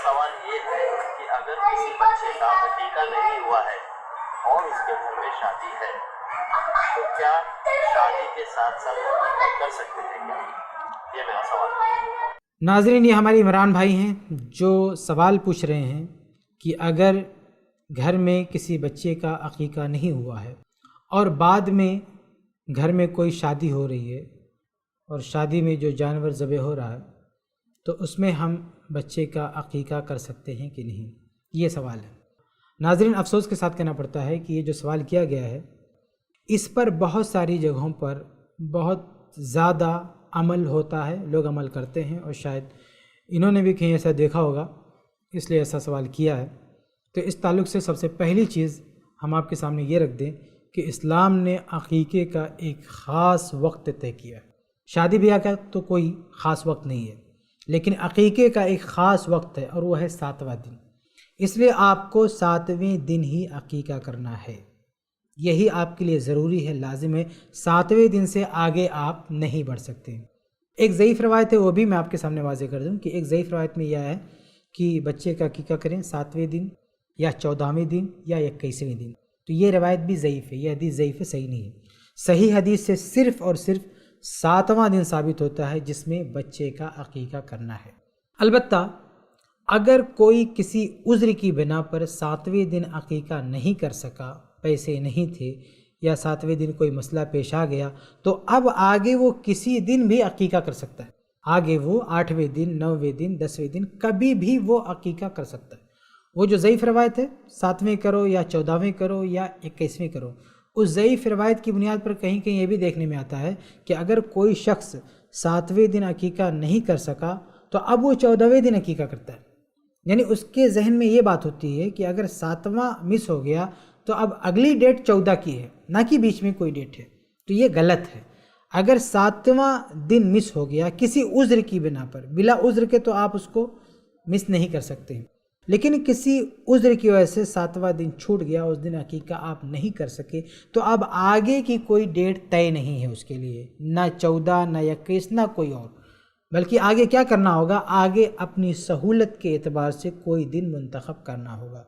सवाल ये है कि अगर किसी बच्चे का अकीका नहीं हुआ है और उसके घर में शादी है तो क्या शादी के साथ साथ अकीका कर सकते हैं क्या? ये मेरा सवाल है। नाज़रीन, ये हमारे इमरान भाई हैं जो सवाल पूछ रहे हैं कि अगर घर में किसी बच्चे का अकीका नहीं हुआ है और बाद में घर में कोई शादी हो रही है और शादी में जो जानवर ज़बह हो रहा है तो उसमें हम बच्चे का अकीका कर सकते हैं कि नहीं, ये सवाल है। नाज़रीन, अफसोस के साथ कहना पड़ता है कि ये जो सवाल किया गया है इस पर बहुत सारी जगहों पर बहुत ज़्यादा अमल होता है, लोग अमल करते हैं और शायद इन्होंने भी कहीं ऐसा देखा होगा इसलिए ऐसा सवाल किया है। तो इस ताल्लुक़ से सबसे पहली चीज़ हम आपके सामने ये रख दें कि इस्लाम ने अक़ीक़े का एक ख़ास वक्त तय किया है। शादी ब्याह का तो कोई ख़ास वक्त नहीं है, लेकिन अक़ीक़े का एक ख़ास वक्त है और वो है 7वां दिन। इसलिए आपको 7वें दिन ही अक़ीक़ा करना है, यही आपके लिए ज़रूरी है, लाजिम है। 7वें दिन से आगे आप नहीं बढ़ सकते। एक ज़ईफ़ रवायत है, वो भी मैं आपके सामने वाज़े कर दूँ कि एक ज़ईफ़ रवायत में यह है कि बच्चे का अक़ीक़ा करें 7वें दिन या 14वें दिन या 21वें दिन। तो ये रवायत भी ज़ईफ़ है, ये हदीस ज़ईफ़ है, सही नहीं है। सही हदीस से सिर्फ़ और सिर्फ 7वां दिन साबित होता है जिसमें बच्चे का अक़ीक़ा करना है। अलबत्ता अगर कोई किसी उज़्र की बिना पर 7वें दिन अक़ीक़ा नहीं कर सका, पैसे नहीं थे या 7वें दिन कोई मसला पेश आ गया, तो अब आगे वो किसी दिन भी अक़ीक़ा कर सकता है। आगे वो 8वें दिन, 9वें दिन, 10वें दिन कभी भी वो अक़ीक़ा कर सकता है। वो जो ज़ईफ़ रवायत है 7वें करो या 14वें करो या 21वें करो, उस ज़ईफ़ रवायत की बुनियाद पर कहीं कहीं ये भी देखने में आता है कि अगर कोई शख्स 7वें दिन अक़ीक़ा नहीं कर सका तो अब वो 14वें दिन अक़ीक़ा करता है। यानी उसके जहन में ये बात होती है कि अगर 7वां मिस हो गया तो अब अगली डेट 14 की है, ना कि बीच में कोई डेट है। तो ये गलत है। अगर 7वां दिन मिस हो गया किसी उज़्र की बिना पर, बिला उज़्र के तो आप उसको मिस नहीं कर सकते, लेकिन किसी उज़्र की वजह से 7वां दिन छूट गया, उस दिन अक़ीक़ा आप नहीं कर सके, तो अब आगे की कोई डेट तय नहीं है उसके लिए, ना 14 ना 21 ना कोई और, बल्कि आगे क्या करना होगा, आगे अपनी सहूलत के एतबार से कोई दिन मुंतखब करना होगा।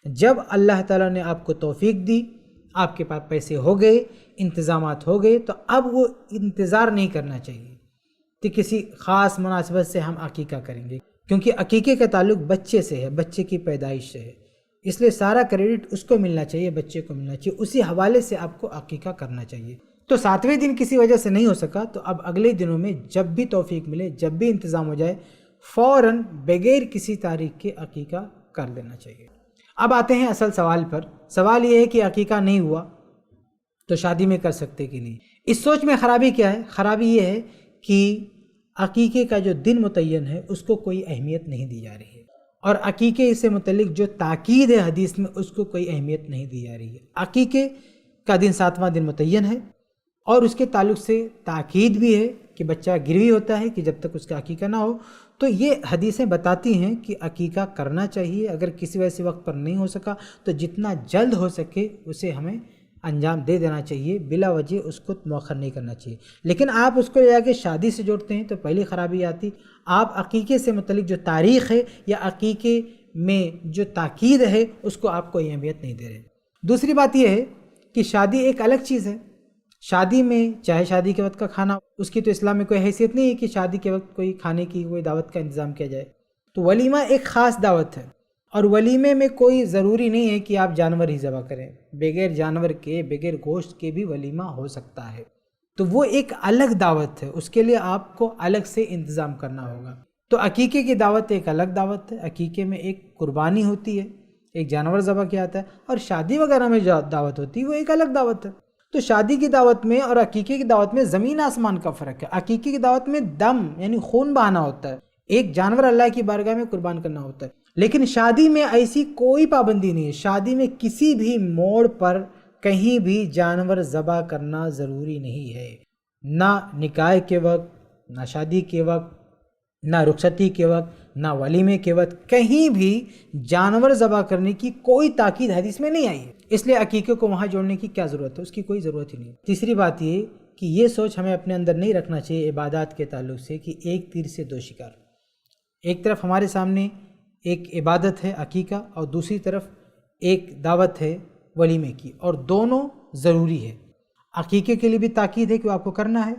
जब अल्लाह ताला ने आपको तौफीक दी, आपके पास पैसे हो गए, इंतज़ामात हो गए, तो अब वो इंतज़ार नहीं करना चाहिए कि किसी ख़ास मुनासिबत से हम अक़ीक़ा करेंगे, क्योंकि अक़ीक़े का ताल्लुक़ बच्चे से है, बच्चे की पैदाइश से है। इसलिए सारा क्रेडिट उसको मिलना चाहिए, बच्चे को मिलना चाहिए, उसी हवाले से आपको अक़ीक़ा करना चाहिए। तो 7वें दिन किसी वजह से नहीं हो सका तो अब अगले दिनों में जब भी तौफीक मिले, जब भी इंतज़ाम हो जाए, फ़ौरन बग़ैर किसी तारीख़ के अक़ीक़ा कर लेना चाहिए। अब आते हैं असल सवाल पर। सवाल ये है कि अक़ीक़ा नहीं हुआ तो शादी में कर सकते कि नहीं। इस सोच में ख़राबी क्या है? ख़राबी ये है कि अक़ीक़े का जो दिन मुतय्यन है उसको कोई अहमियत नहीं दी जा रही है, और अक़ीक़े से मुतल्लिक़ जो ताकीद है हदीस में उसको कोई अहमियत नहीं दी जा रही है। अक़ीक़े का दिन 7वां दिन मुतय्यन है और उसके ताल्लुक़ से ताकीद भी है कि बच्चा गिरवी होता है कि जब तक उसका अक़ीक़ा ना हो। तो ये हदीसें बताती हैं कि अक़ीक़ा करना चाहिए। अगर किसी वजह से वक्त पर नहीं हो सका तो जितना जल्द हो सके उसे हमें अंजाम दे देना चाहिए, बिला वजह उसको मौखर नहीं करना चाहिए। लेकिन आप उसको ले जाके शादी से जोड़ते हैं तो पहली ख़राबी आती, आप अक़ीक़े से मुतल्लिक़ जो तारीख़ है या अक़ीक़े में जो ताकीद है उसको आप कोई अहमियत नहीं दे रहे। दूसरी बात यह है कि शादी एक अलग चीज़ है। शादी में चाहे शादी के वक्त का खाना, उसकी तो इस्लाम में कोई हैसियत नहीं है कि शादी के वक्त कोई खाने की कोई दावत का इंतज़ाम किया जाए। तो वलीमा एक ख़ास दावत है और वलीमे में कोई ज़रूरी नहीं है कि आप जानवर ही ज़बह करें, बग़ैर जानवर के, बग़ैर गोश्त के भी वलीमा हो सकता है। तो वो एक अलग दावत है, उसके लिए आपको अलग से इंतज़ाम करना होगा। तो अक़ीक़े की दावत एक अलग दावत है। अक़ीक़े में एक कुर्बानी होती है, एक जानवर ज़बह किया जाता है, और शादी वगैरह में जो दावत होती है वो एक अलग दावत है। तो शादी की दावत में और अक़ीक़े की दावत में ज़मीन आसमान का फ़र्क है। अक़ीक़े की दावत में दम यानी खून बहाना होता है, एक जानवर अल्लाह की बारगाह में कुर्बान करना होता है। लेकिन शादी में ऐसी कोई पाबंदी नहीं है। शादी में किसी भी मोड़ पर कहीं भी जानवर ज़बह करना ज़रूरी नहीं है, ना निकाह के वक्त, ना शादी के वक्त, ना रुखसती के वक्त, ना वलीमे के वक्त, कहीं भी जानवर ज़बह करने की कोई ताकीद हदीस में नहीं आई है। इसलिए अक़ीक़े को वहाँ जोड़ने की क्या ज़रूरत है, उसकी कोई ज़रूरत ही नहीं। तीसरी बात ये कि ये सोच हमें अपने अंदर नहीं रखना चाहिए इबादत के ताल्लुक़ से कि एक तीर से दो शिकार। एक तरफ हमारे सामने ایک عبادت ہے عقیقہ اور دوسری طرف ایک دعوت ہے ولیمے کی، اور دونوں ضروری ہے۔ عقیقے کے لیے بھی تاکید ہے کہ وہ آپ کو کرنا ہے،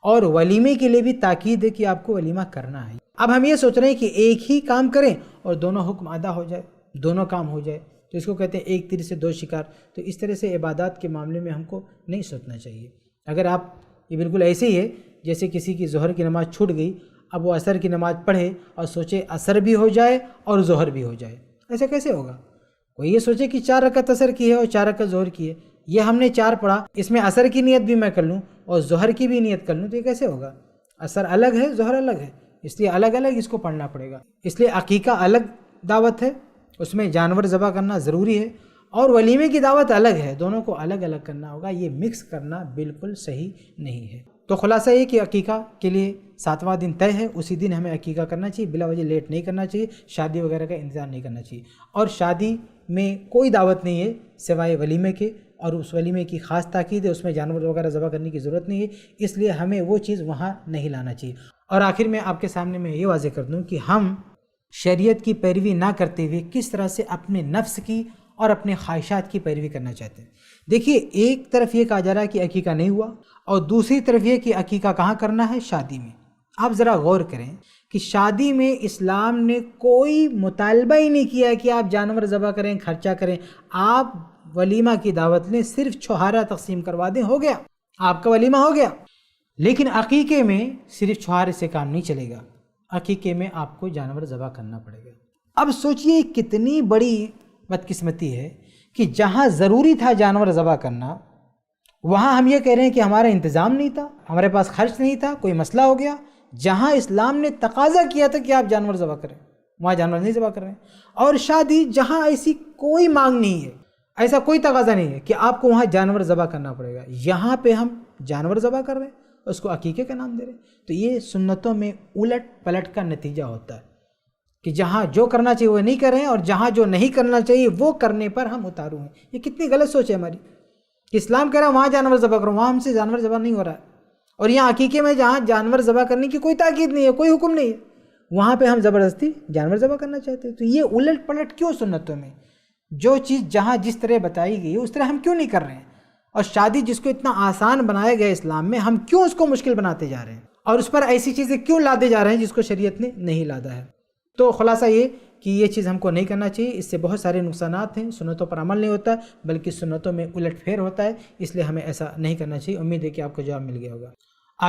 اور ولیمے کے لیے بھی تاکید ہے کہ آپ کو ولیمہ کرنا ہے۔ اب ہم یہ سوچ رہے ہیں کہ ایک ہی کام کریں اور دونوں حکم ادا ہو جائے، دونوں کام ہو جائے، تو اس کو کہتے ہیں ایک تیر سے دو شکار۔ تو اس طرح سے عبادات کے معاملے میں ہم کو نہیں سوچنا چاہیے۔ اگر آپ یہ بالکل ایسے ہی ہے جیسے کسی کی ظہر کی نماز چھوٹ گئی، اب وہ عصر کی نماز پڑھے اور سوچے عصر بھی ہو جائے اور ظہر بھی ہو جائے، ایسے کیسے ہوگا؟ کوئی یہ سوچے کہ 4 رکعت عصر کی ہے اور 4 رکعت ظہر کی ہے، یہ ہم نے 4 پڑھا، اس میں عصر کی نیت بھی میں کر لوں اور ظہر کی بھی نیت کر لوں، تو یہ کیسے ہوگا؟ عصر الگ ہے، ظہر الگ ہے، اس لیے الگ الگ اس کو پڑھنا پڑے گا۔ اس لیے عقیقہ الگ دعوت ہے، اس میں جانور ذبح کرنا ضروری ہے، اور ولیمے کی دعوت الگ ہے، دونوں کو الگ الگ کرنا ہوگا، یہ مکس کرنا بالکل صحیح نہیں ہے۔ تو خلاصہ یہ کہ عقیقہ کے لیے 7واں دن طے ہے، اسی دن ہمیں عقیقہ کرنا چاہیے، بلا وجہ لیٹ نہیں کرنا چاہیے، شادی وغیرہ کا انتظار نہیں کرنا چاہیے، اور شادی میں کوئی دعوت نہیں ہے سوائے ولیمے کے، اور اس ولیمے کی خاص تاکید ہے، اس میں جانور وغیرہ ذبح کرنے کی ضرورت نہیں ہے، اس لیے ہمیں وہ چیز وہاں نہیں لانا چاہیے۔ اور آخر میں آپ کے سامنے میں یہ واضح کر دوں کہ ہم شریعت کی پیروی نہ کرتے ہوئے کس طرح سے اپنے نفس کی اور اپنے خواہشات کی پیروی کرنا چاہتے ہیں۔ دیکھیے، ایک طرف یہ کہا جا رہا ہے کہ عقیقہ نہیں ہوا، اور دوسری طرف یہ کہ عقیقہ کہاں کرنا ہے؟ شادی میں۔ آپ ذرا غور کریں کہ شادی میں اسلام نے کوئی مطالبہ ہی نہیں کیا کہ آپ جانور ذبح کریں، خرچہ کریں، آپ ولیمہ کی دعوت لیں، صرف چھہارا تقسیم کروا دیں، ہو گیا، آپ کا ولیمہ ہو گیا۔ لیکن عقیقے میں صرف چھہارے سے کام نہیں چلے گا، عقیقے میں آپ کو جانور ذبح کرنا پڑے گا۔ اب سوچئے کتنی بڑی بدقسمتی ہے کہ جہاں ضروری تھا جانور ذبح کرنا، وہاں ہم یہ کہہ رہے ہیں کہ ہمارا انتظام نہیں تھا، ہمارے پاس خرچ نہیں تھا، کوئی مسئلہ ہو گیا۔ جہاں اسلام نے تقاضا کیا تھا کہ آپ جانور ذبح کریں، وہاں جانور نہیں ذبح کر رہے ہیں۔ اور شادی جہاں ایسی کوئی مانگ نہیں ہے، ایسا کوئی تقاضا نہیں ہے کہ آپ کو وہاں جانور ذبح کرنا پڑے گا، یہاں پہ ہم جانور ذبح کر رہے ہیں، اس کو عقیقے کا نام دے رہے ہیں۔ تو یہ سنتوں میں الٹ پلٹ کا نتیجہ ہوتا ہے کہ جہاں جو کرنا چاہیے وہ نہیں کر رہے ہیں، اور جہاں جو نہیں کرنا چاہیے وہ کرنے پر ہم اتارو ہیں۔ یہ کتنی غلط سوچ ہے ہماری کہ اسلام کہہ رہا ہے وہاں جانور ذبح کرو، وہاں ہم سے جانور ذبح نہیں ہو رہا ہے، اور یہاں عقیقے میں جہاں جانور ذبح کرنے کی کوئی تاکید نہیں ہے، کوئی حکم نہیں ہے، وہاں پہ ہم زبردستی جانور ذبح کرنا چاہتے ہیں۔ تو یہ الٹ پلٹ کیوں سنتوں میں؟ جو چیز جہاں جس طرح بتائی گئی ہے اس طرح ہم کیوں نہیں کر رہے ہیں؟ اور شادی جس کو اتنا آسان بنایا گیا اسلام میں، ہم کیوں اس کو مشکل بناتے جا رہے ہیں، اور اس پر ایسی چیزیں کیوں لادے جا رہے ہیں جس کو شریعت نے نہیں لادا ہے؟ تو خلاصہ یہ کہ یہ چیز ہم کو نہیں کرنا چاہیے، اس سے بہت سارے نقصانات ہیں، سنتوں پر عمل نہیں ہوتا بلکہ سنتوں میں الٹ پھیر ہوتا ہے، اس لیے ہمیں ایسا نہیں کرنا چاہیے۔ امید ہے کہ آپ کو جواب مل گیا ہوگا۔